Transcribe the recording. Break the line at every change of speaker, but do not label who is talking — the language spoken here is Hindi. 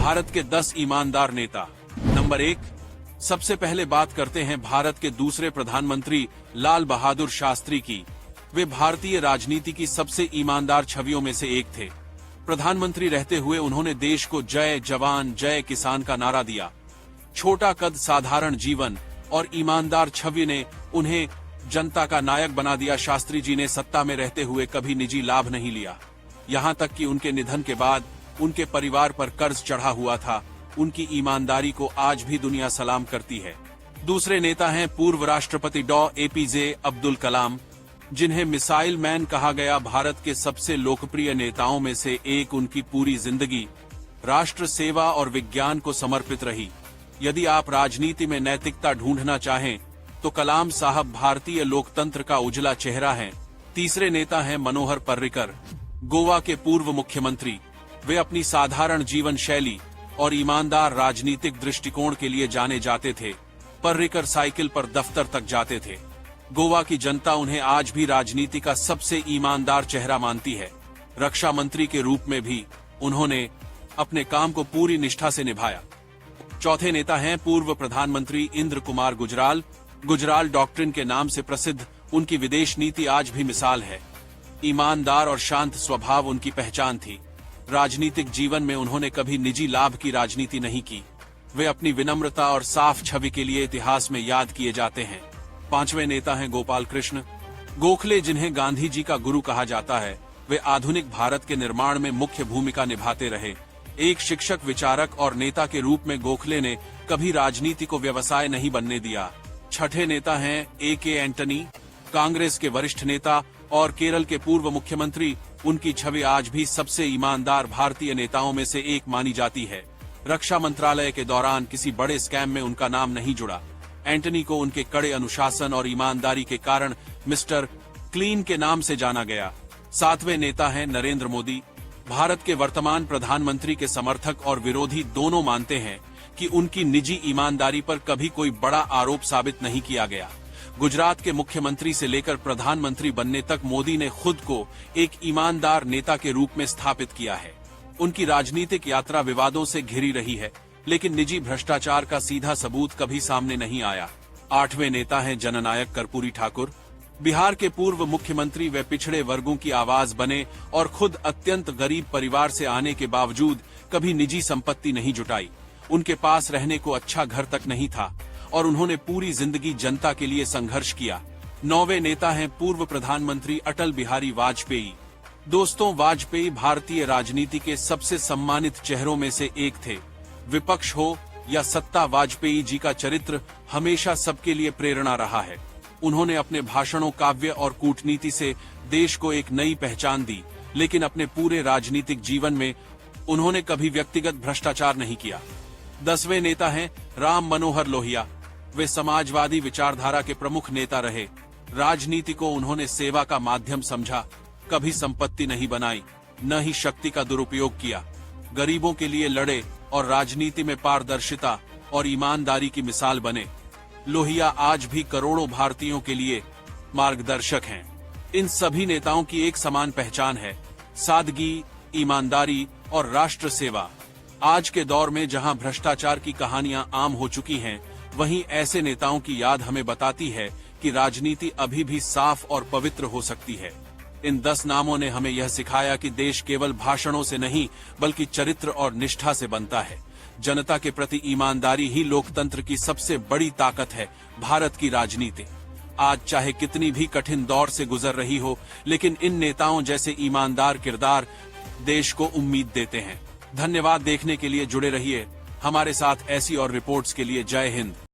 भारत के 10 ईमानदार नेता। नंबर 1, सबसे पहले बात करते हैं भारत के दूसरे प्रधानमंत्री लाल बहादुर शास्त्री की। वे भारतीय राजनीति की सबसे ईमानदार छवियों में से एक थे। प्रधानमंत्री रहते हुए उन्होंने देश को जय जवान जय किसान का नारा दिया। छोटा कद, साधारण जीवन और ईमानदार छवि ने उन्हें जनता का नायक बना दिया। शास्त्री जी ने सत्ता में रहते हुए कभी निजी लाभ नहीं लिया। यहाँ तक कि उनके निधन के बाद उनके परिवार पर कर्ज चढ़ा हुआ था। उनकी ईमानदारी को आज भी दुनिया सलाम करती है। दूसरे नेता हैं पूर्व राष्ट्रपति डॉ. एपीजे अब्दुल कलाम, जिन्हें मिसाइल मैन कहा गया। भारत के सबसे लोकप्रिय नेताओं में से एक, उनकी पूरी जिंदगी राष्ट्र सेवा और विज्ञान को समर्पित रही। यदि आप राजनीति में नैतिकता ढूंढना चाहें तो कलाम साहब भारतीय लोकतंत्र का उजला चेहरा हैं। तीसरे नेता हैं मनोहर पर्रिकर, गोवा के पूर्व मुख्यमंत्री। वे अपनी साधारण जीवन शैली और ईमानदार राजनीतिक दृष्टिकोण के लिए जाने जाते थे। पर्रिकर साइकिल पर दफ्तर तक जाते थे। गोवा की जनता उन्हें आज भी राजनीति का सबसे ईमानदार चेहरा मानती है। रक्षा मंत्री के रूप में भी उन्होंने अपने काम को पूरी निष्ठा से निभाया। चौथे नेता हैं पूर्व प्रधानमंत्री इंद्र कुमार गुजराल। गुजराल डॉक्ट्रिन के नाम से प्रसिद्ध उनकी विदेश नीति आज भी मिसाल है। ईमानदार और शांत स्वभाव उनकी पहचान थी। राजनीतिक जीवन में उन्होंने कभी निजी लाभ की राजनीति नहीं की। वे अपनी विनम्रता और साफ छवि के लिए इतिहास में याद किए जाते हैं। पांचवें नेता हैं गोपाल कृष्ण गोखले, जिन्हें गांधी जी का गुरु कहा जाता है। वे आधुनिक भारत के निर्माण में मुख्य भूमिका निभाते रहे। एक शिक्षक, विचारक और नेता के रूप में गोखले ने कभी राजनीति को व्यवसाय नहीं बनने दिया। छठे नेता हैं A.K. एंटनी, कांग्रेस के वरिष्ठ नेता और केरल के पूर्व मुख्यमंत्री। उनकी छवि आज भी सबसे ईमानदार भारतीय नेताओं में से एक मानी जाती है। रक्षा मंत्रालय के दौरान किसी बड़े स्कैम में उनका नाम नहीं जुड़ा। एंटनी को उनके कड़े अनुशासन और ईमानदारी के कारण मिस्टर क्लीन के नाम से जाना गया। सातवें नेता हैं नरेंद्र मोदी। भारत के वर्तमान प्रधानमंत्री के समर्थक और विरोधी दोनों मानते हैं कि उनकी निजी ईमानदारी पर कभी कोई बड़ा आरोप साबित नहीं किया गया। गुजरात के मुख्यमंत्री से लेकर प्रधानमंत्री बनने तक मोदी ने खुद को एक ईमानदार नेता के रूप में स्थापित किया है। उनकी राजनीतिक यात्रा विवादों से घिरी रही है, लेकिन निजी भ्रष्टाचार का सीधा सबूत कभी सामने नहीं आया। आठवें नेता हैं जननायक कर्पूरी ठाकुर। बिहार के पूर्व मुख्यमंत्री वे पिछड़े वर्गों की आवाज बने और खुद अत्यंत गरीब परिवार से आने के बावजूद कभी निजी संपत्ति नहीं जुटाई। उनके पास रहने को अच्छा घर तक नहीं था और उन्होंने पूरी जिंदगी जनता के लिए संघर्ष किया। नौवें नेता हैं पूर्व प्रधानमंत्री अटल बिहारी वाजपेयी। दोस्तों, वाजपेयी भारतीय राजनीति के सबसे सम्मानित चेहरों में से एक थे। विपक्ष हो या सत्ता, वाजपेयी जी का चरित्र हमेशा सबके लिए प्रेरणा रहा है। उन्होंने अपने भाषणों, काव्य और कूटनीति से देश को एक नई पहचान दी, लेकिन अपने पूरे राजनीतिक जीवन में उन्होंने कभी व्यक्तिगत भ्रष्टाचार नहीं किया। 10वें नेता हैं राम मनोहर लोहिया। वे समाजवादी विचारधारा के प्रमुख नेता रहे। राजनीति को उन्होंने सेवा का माध्यम समझा। कभी संपत्ति नहीं बनाई, न ही शक्ति का दुरुपयोग किया। गरीबों के लिए लड़े और राजनीति में पारदर्शिता और ईमानदारी की मिसाल बने। लोहिया आज भी करोड़ों भारतीयों के लिए मार्गदर्शक हैं। इन सभी नेताओं की एक समान पहचान है: सादगी, ईमानदारी और राष्ट्र सेवा। आज के दौर में जहां भ्रष्टाचार की कहानियां आम हो चुकी हैं, वहीं ऐसे नेताओं की याद हमें बताती है कि राजनीति अभी भी साफ और पवित्र हो सकती है। इन 10 नामों ने हमें यह सिखाया कि देश केवल भाषणों से नहीं, बल्कि चरित्र और निष्ठा से बनता है। जनता के प्रति ईमानदारी ही लोकतंत्र की सबसे बड़ी ताकत है। भारत की राजनीति आज चाहे कितनी भी कठिन दौर से गुजर रही हो, लेकिन इन नेताओं जैसे ईमानदार किरदार देश को उम्मीद देते हैं। धन्यवाद। देखने के लिए जुड़े रहिए हमारे साथ। ऐसी और रिपोर्ट्स के लिए जय हिंद।